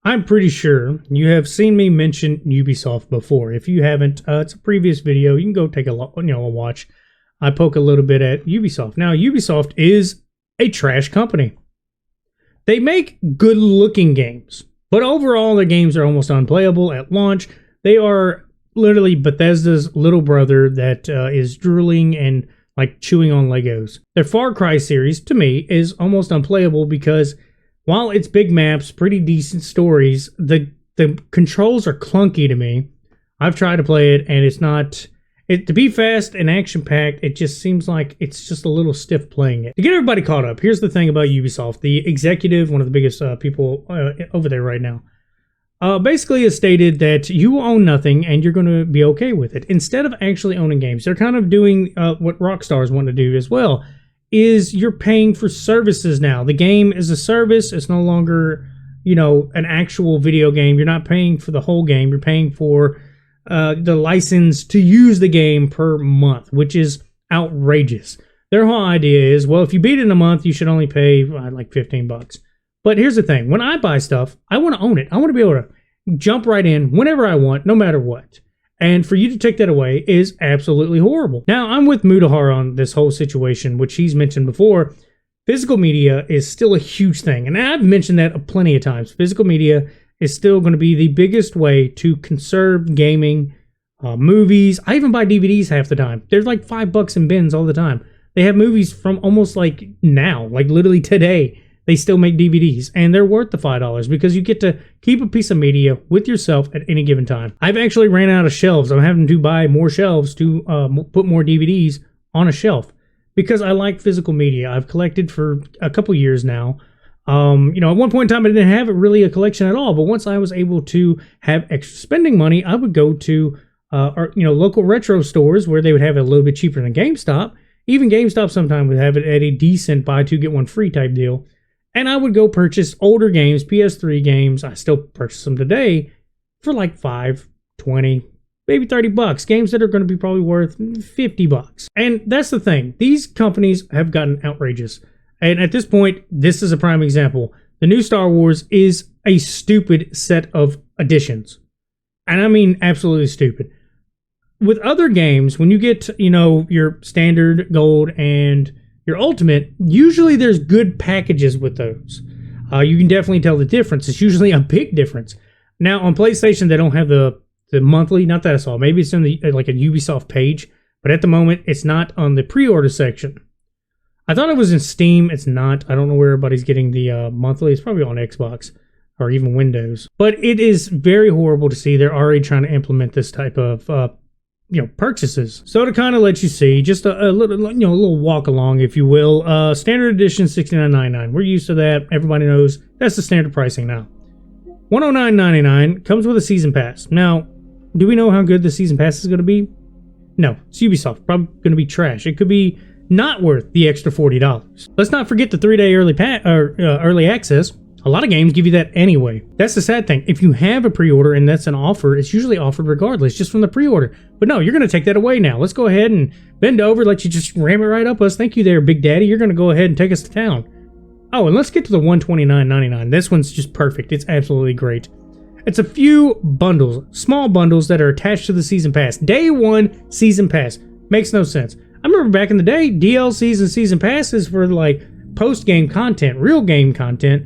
I'm pretty sure you have seen me mention Ubisoft before. If you haven't, it's a previous video. You can go take a watch. I poke a little bit at Ubisoft. Now, Ubisoft is a trash company. They make good-looking games, but overall, their games are almost unplayable at launch. They are literally Bethesda's little brother that is drooling and like chewing on Legos. Their Far Cry series, to me, is almost unplayable because while it's big maps, pretty decent stories, the controls are clunky to me. I've tried to play it, and it's not... to be fast and action-packed, it just seems like it's just a little stiff playing it. To get everybody caught up, here's the thing about Ubisoft. The executive, one of the biggest people over there right now, basically has stated that you own nothing and you're going to be okay with it. Instead of actually owning games, they're kind of doing what Rockstar's want to do as well, is you're paying for services now. The game is a service. It's no longer, an actual video game. You're not paying for the whole game. You're paying for the license to use the game per month, which is outrageous. Their whole idea is, well, if you beat it in a month, you should only pay like $15. But here's the thing. When I buy stuff, I want to own it. I want to be able to jump right in whenever I want, no matter what. And for you to take that away is absolutely horrible. Now, I'm with Mudahar on this whole situation, which he's mentioned before. Physical media is still a huge thing. And I've mentioned that plenty of times. Physical media is still going to be the biggest way to conserve gaming, movies. I even buy DVDs half the time. They're like $5 in bins all the time. They have movies from almost like now, like literally today. They still make DVDs, and they're worth the $5 because you get to keep a piece of media with yourself at any given time. I've actually ran out of shelves. I'm having to buy more shelves to put more DVDs on a shelf because I like physical media. I've collected for a couple years now. At one point in time, I didn't have really a collection at all, but once I was able to have extra spending money, I would go to local retro stores where they would have it a little bit cheaper than GameStop. Even GameStop sometimes would have it at a decent buy two, get one free type deal. And I would go purchase older games, PS3 games. I still purchase them today for like $5, $20, maybe $30. Games that are going to be probably worth $50. And that's the thing. These companies have gotten outrageous. And at this point, this is a prime example. The new Star Wars is a stupid set of additions. And I mean absolutely stupid. With other games, when you get, your standard, gold, and your ultimate, usually there's good packages with those. You can definitely tell the difference. It's usually a big difference. Now, on PlayStation, they don't have the monthly, not that I saw. Maybe it's in the like a Ubisoft page, but at the moment, it's not on the pre-order section. I thought it was in Steam. It's not. I don't know where everybody's getting the monthly. It's probably on Xbox or even Windows. But it is very horrible to see they're already trying to implement this type of purchases. So to kind of let you see, just a little walk along, if you will. Standard edition $69.99. We're used to that. Everybody knows that's the standard pricing now. $109.99 comes with a season pass. Now, do we know how good the season pass is going to be? No, it's Ubisoft. Probably going to be trash. It could be not worth the extra $40. Let's not forget the 3-day early access. A lot of games give you that anyway. That's the sad thing. If you have a pre-order and that's an offer, it's usually offered regardless, just from the pre-order. But no, you're going to take that away now. Let's go ahead and bend over, let you just ram it right up us. Thank you there, Big Daddy. You're going to go ahead and take us to town. Oh, and let's get to the $129.99. This one's just perfect. It's absolutely great. It's a few bundles, small bundles that are attached to the season pass. Day one season pass. Makes no sense. I remember back in the day, DLCs and season passes for like post-game content, real game content.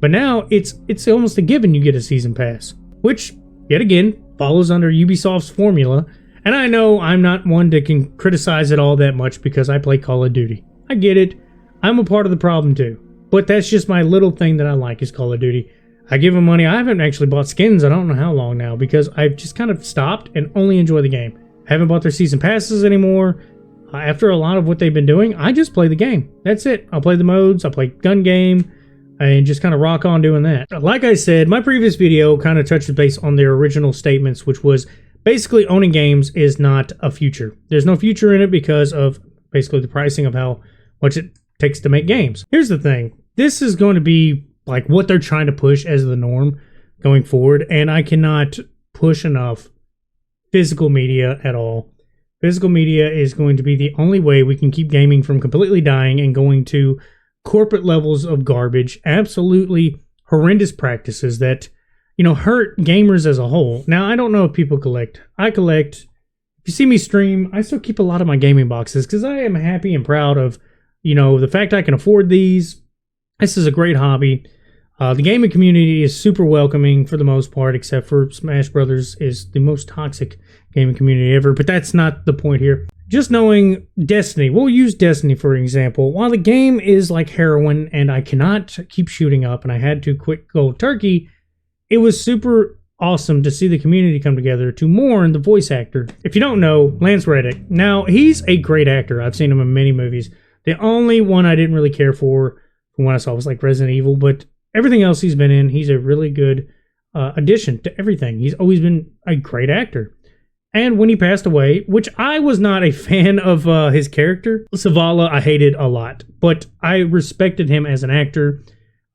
But now it's almost a given you get a season pass, which, yet again, follows under Ubisoft's formula. And I know I'm not one that can criticize it all that much because I play Call of Duty. I get it. I'm a part of the problem too. But that's just my little thing that I like is Call of Duty. I give them money. I haven't actually bought skins. I don't know how long now because I've just kind of stopped and only enjoy the game. I haven't bought their season passes anymore. After a lot of what they've been doing, I just play the game. That's it. I'll play the modes. I'll play gun game. And just kind of rock on doing that. Like I said, my previous video kind of touched base on their original statements, which was basically owning games is not a future. There's no future in it because of basically the pricing of how much it takes to make games. Here's the thing. This is going to be like what they're trying to push as the norm going forward. And I cannot push enough physical media at all. Physical media is going to be the only way we can keep gaming from completely dying and going to corporate levels of garbage, absolutely horrendous practices that hurt gamers as a whole. Now, I don't know if people collect. I collect. If you see me stream, I still keep a lot of my gaming boxes because I am happy and proud of, the fact I can afford these. This is a great hobby. The gaming community is super welcoming for the most part, except for Smash Brothers is the most toxic gaming community ever. But that's not the point here. Just knowing Destiny, we'll use Destiny for example. While the game is like heroin and I cannot keep shooting up and I had to quit cold turkey, it was super awesome to see the community come together to mourn the voice actor. If you don't know, Lance Reddick. Now, he's a great actor. I've seen him in many movies. The only one I didn't really care for from what I saw was like Resident Evil, but everything else he's been in, he's a really good addition to everything. He's always been a great actor. And when he passed away, which I was not a fan of his character, Zavala I hated a lot, but I respected him as an actor.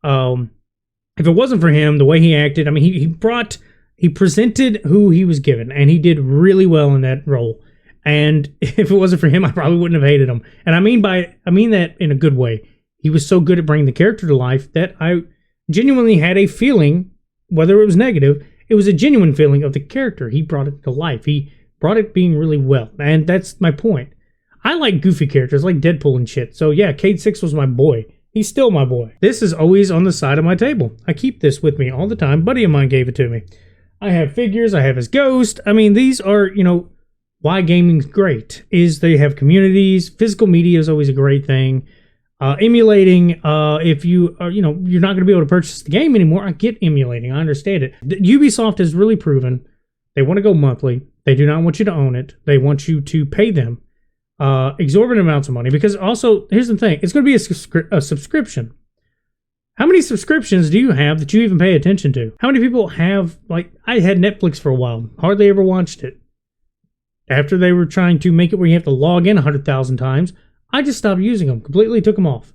If it wasn't for him, the way he acted, I mean, he presented who he was given, and he did really well in that role. And if it wasn't for him, I probably wouldn't have hated him. And I mean that in a good way. He was so good at bringing the character to life that I genuinely had a feeling, whether it was negative, it was a genuine feeling of the character. He brought it to life. He brought it being really well. And that's my point. I like goofy characters like Deadpool and shit. So yeah, Cade Six was my boy. He's still my boy. This is always on the side of my table. I keep this with me all the time. A buddy of mine gave it to me. I have figures. I have his ghost. I mean, these are, why gaming's great is they have communities. Physical media is always a great thing. Emulating, if you are, you're not going to be able to purchase the game anymore. I get emulating. I understand it. Ubisoft has really proven they want to go monthly. They do not want you to own it. They want you to pay them exorbitant amounts of money, because also, here's the thing, it's going to be a subscription. How many subscriptions do you have that you even pay attention to? How many people have, I had Netflix for a while, hardly ever watched it. After they were trying to make it where you have to log in 100,000 times, I just stopped using them, completely took them off.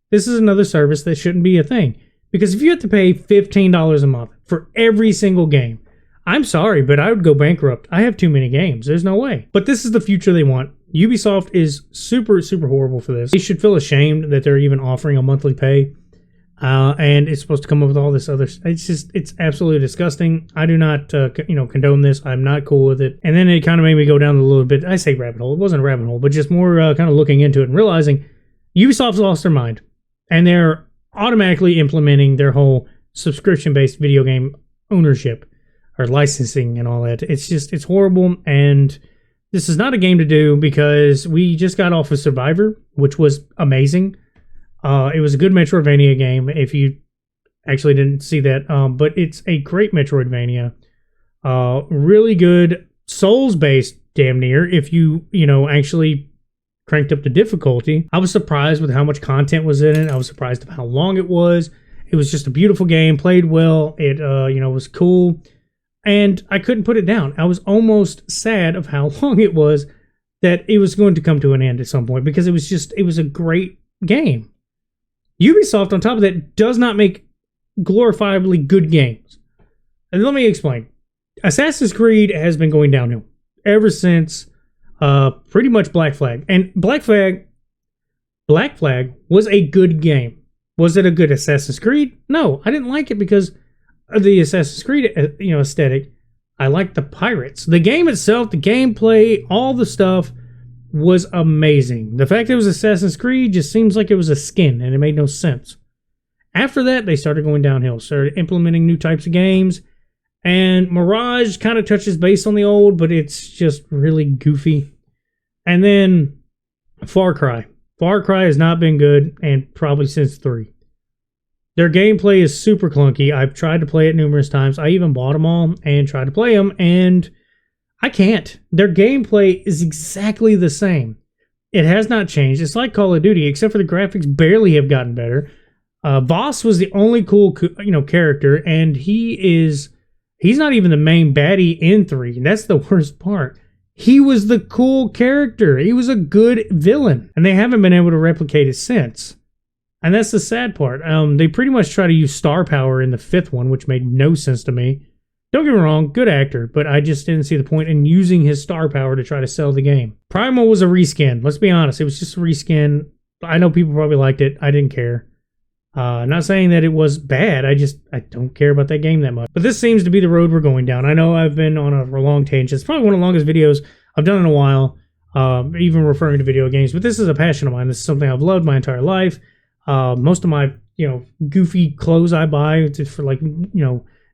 This is another service that shouldn't be a thing, because if you have to pay $15 a month for every single game, I'm sorry, but I would go bankrupt. I have too many games. There's no way. But this is the future they want. Ubisoft is super, super horrible for this. They should feel ashamed that they're even offering a monthly pay. And it's supposed to come up with all this other... It's absolutely disgusting. I do not, condone this. I'm not cool with it. And then it kind of made me go down a little bit. I say rabbit hole. It wasn't a rabbit hole, but just more kind of looking into it and realizing Ubisoft's lost their mind. And they're automatically implementing their whole subscription-based video game ownership or licensing and all that. It's horrible. And this is not a game to do, because we just got off of Survivor, which was amazing. It was a good Metroidvania game, if you actually didn't see that. But it's a great Metroidvania. Really good Souls-based, damn near, if you actually cranked up the difficulty. I was surprised with how much content was in it. I was surprised of how long it was. It was just a beautiful game, played well. It, was cool. And I couldn't put it down. I was almost sad of how long it was, that it was going to come to an end at some point, because it was a great game. Ubisoft, on top of that, does not make glorifiably good games. And let me explain. Assassin's Creed has been going downhill ever since pretty much Black Flag. And Black Flag was a good game. Was it a good Assassin's Creed? No, I didn't like it because of the Assassin's Creed aesthetic. I liked the pirates. The game itself, the gameplay, all the stuff was amazing. The fact that it was Assassin's Creed just seems like it was a skin, and it made no sense. After that, they started going downhill, started implementing new types of games, and Mirage kind of touches base on the old, but it's just really goofy. And then Far Cry. Far Cry has not been good, and probably since 3. Their gameplay is super clunky. I've tried to play it numerous times. I even bought them all and tried to play them, and I can't. Their gameplay is exactly the same. It has not changed. It's like Call of Duty, except for the graphics barely have gotten better. Voss was the only cool, character, and he's not even the main baddie in 3. And that's the worst part. He was the cool character. He was a good villain, and they haven't been able to replicate it since. And that's the sad part. They pretty much try to use star power in the 5th one, which made no sense to me. Don't get me wrong, good actor, but I just didn't see the point in using his star power to try to sell the game. Primal was a reskin. Let's be honest, it was just a reskin. I know people probably liked it. I didn't care. Not saying that it was bad. I don't care about that game that much. But this seems to be the road we're going down. I know I've been on a long tangent. It's probably one of the longest videos I've done in a while, even referring to video games. But this is a passion of mine. This is something I've loved my entire life. Most of my, goofy clothes I buy for like,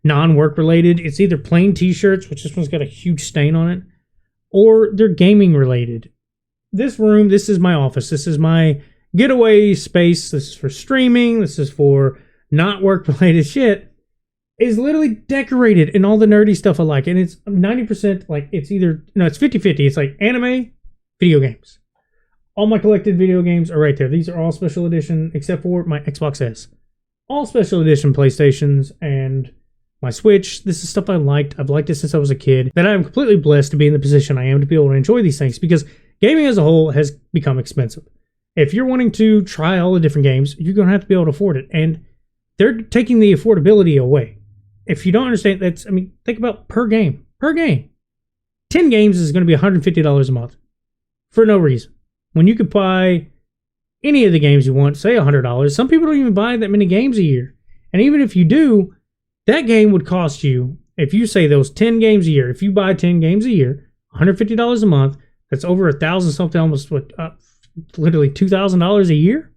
non-work related. It's either plain t-shirts, which this one's got a huge stain on it, or they're gaming related. This room, this is my office. This is my getaway space. This is for streaming. This is for not work related shit. Is literally decorated in all the nerdy stuff I like. And it's 90% like it's either, it's 50-50. It's like anime, video games. All my collected video games are right there. These are all special edition except for my Xbox S. All special edition PlayStations and my Switch. This is stuff I liked. I've liked it since I was a kid. That I am completely blessed to be in the position I am to be able to enjoy these things, because gaming as a whole has become expensive. If you're wanting to try all the different games, you're going to have to be able to afford it. And they're taking the affordability away. If you don't understand, think about per game. Per game. 10 games is going to be $150 a month. For no reason. When you could buy any of the games you want, say $100. Some people don't even buy that many games a year. And even if you do, that game would cost you, if you say those 10 games a year, if you buy 10 games a year, $150 a month, that's over $1,000 something, almost literally $2,000 a year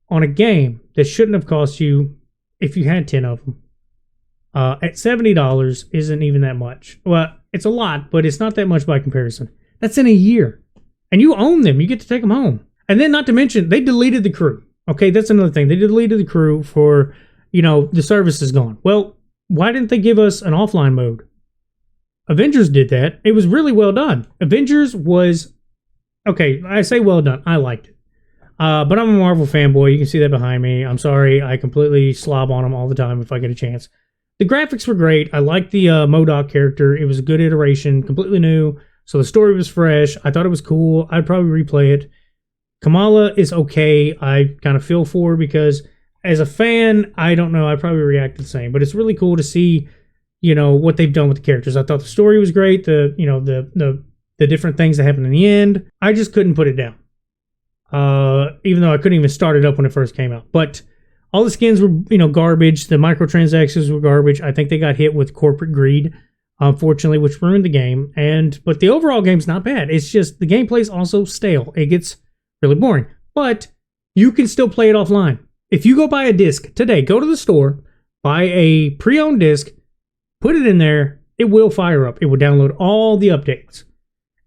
on a game that shouldn't have cost you if you had 10 of them. At $70 isn't even that much. Well, it's a lot, but it's not that much by comparison. That's in a year. And you own them. You get to take them home. And then not to mention, they deleted the crew. Okay, that's another thing. They deleted the crew for, the service is gone. Well, why didn't they give us an offline mode? Avengers did that. It was really well done. Avengers was, okay, I say well done. I liked it. But I'm a Marvel fanboy. You can see that behind me. I'm sorry. I completely slob on them all the time if I get a chance. The graphics were great. I liked the MODOK character. It was a good iteration, completely new. So the story was fresh. I thought it was cool. I'd probably replay it. Kamala is okay. I kind of feel for her because as a fan, I don't know. I probably react the same. But it's really cool to see, what they've done with the characters. I thought the story was great. The different things that happened in the end. I just couldn't put it down. Even though I couldn't even start it up when it first came out. But all the skins were, garbage. The microtransactions were garbage. I think they got hit with corporate greed, unfortunately, which ruined the game. But the overall game's not bad. It's just the gameplay's also stale. It gets really boring. But you can still play it offline. If you go buy a disc today, go to the store, buy a pre-owned disc, put it in there, it will fire up. It will download all the updates.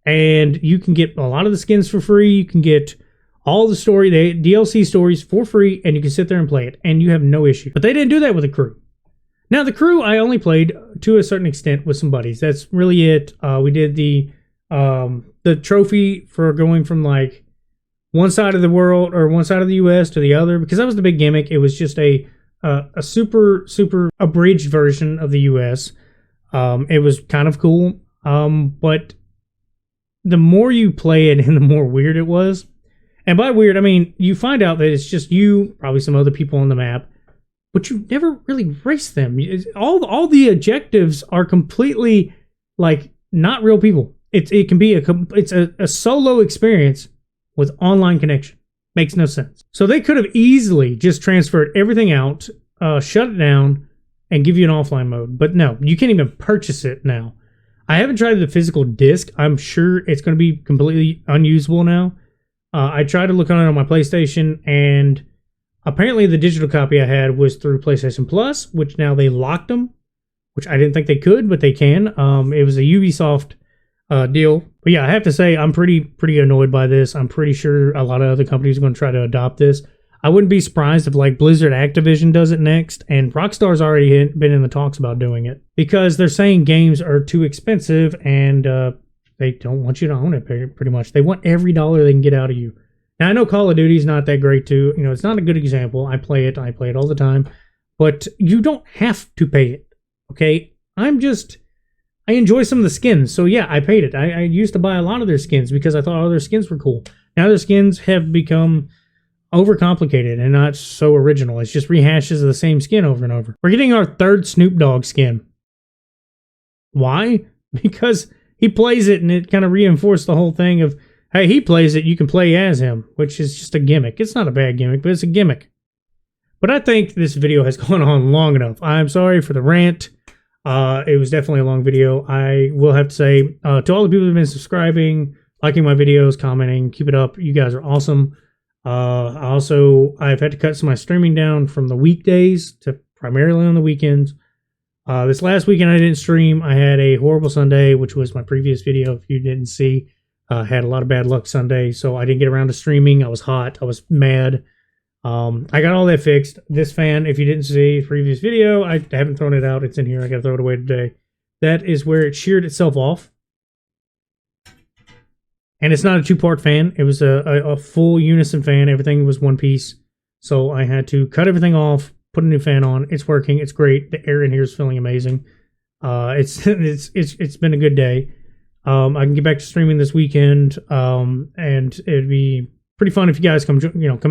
And you can get a lot of the skins for free. You can get all the DLC stories for free, and you can sit there and play it, and you have no issue. But they didn't do that with the crew. Now, the crew, I only played to a certain extent with some buddies. That's really it. We did the trophy for going from like one side of the world or one side of the U.S. to the other, because that was the big gimmick. It was just a super, super abridged version of the U.S. It was kind of cool, but the more you play it and the more weird it was. And by weird, I mean, you find out that it's just you, probably some other people on the map, but you never really race them. All the objectives are completely, like, not real people. It can be a solo experience with online connection. Makes no sense. So they could have easily just transferred everything out, shut it down, and give you an offline mode. But no, you can't even purchase it now. I haven't tried the physical disc. I'm sure it's going to be completely unusable now. I tried to look on it on my PlayStation, and apparently the digital copy I had was through PlayStation Plus, which now they locked them, which I didn't think they could, but they can. It was a Ubisoft deal. But yeah, I have to say, I'm pretty annoyed by this. I'm pretty sure a lot of other companies are going to try to adopt this. I wouldn't be surprised if like Blizzard Activision does it next, and Rockstar's already been in the talks about doing it, because they're saying games are too expensive, and they don't want you to own it, pretty much. They want every dollar they can get out of you. Now, I know Call of Duty is not that great, too. It's not a good example. I play it all the time. But you don't have to pay it, okay? I enjoy some of the skins. So, yeah, I paid it. I used to buy a lot of their skins because I thought all their skins were cool. Now their skins have become overcomplicated and not so original. It's just rehashes of the same skin over and over. We're getting our third Snoop Dogg skin. Why? Because he plays it, and it kind of reinforced the whole thing of, hey, he plays it, you can play as him, which is just a gimmick. It's not a bad gimmick, but it's a gimmick. But I think this video has gone on long enough. I'm sorry for the rant. It was definitely a long video. I will have to say, to all the people who've been subscribing, liking my videos, commenting, keep it up. You guys are awesome. I've had to cut some of my streaming down from the weekdays to primarily on the weekends. This last weekend I didn't stream. I had a horrible Sunday, which was my previous video. If you didn't see, had a lot of bad luck Sunday, so I didn't get around to streaming. I was hot. I was mad. I got all that fixed. This fan, if you didn't see the previous video, I haven't thrown it out. It's in here. I got to throw it away today. That is where it sheared itself off. And it's not a two-part fan. It was a full unison fan. Everything was one piece. So I had to cut everything off, put a new fan on. It's working. It's great. The air in here is feeling amazing. It's been a good day. I can get back to streaming this weekend, and it'd be pretty fun if you guys come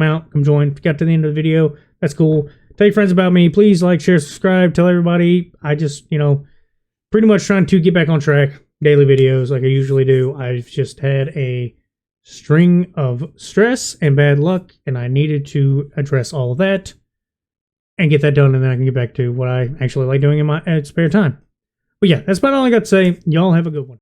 out, come join. If you got to the end of the video, that's cool. Tell your friends about me. Please like, share, subscribe. Tell everybody. I just, pretty much trying to get back on track. Daily videos like I usually do. I've just had a string of stress and bad luck, and I needed to address all of that and get that done, and then I can get back to what I actually like doing in my spare time. But yeah, that's about all I got to say. Y'all have a good one.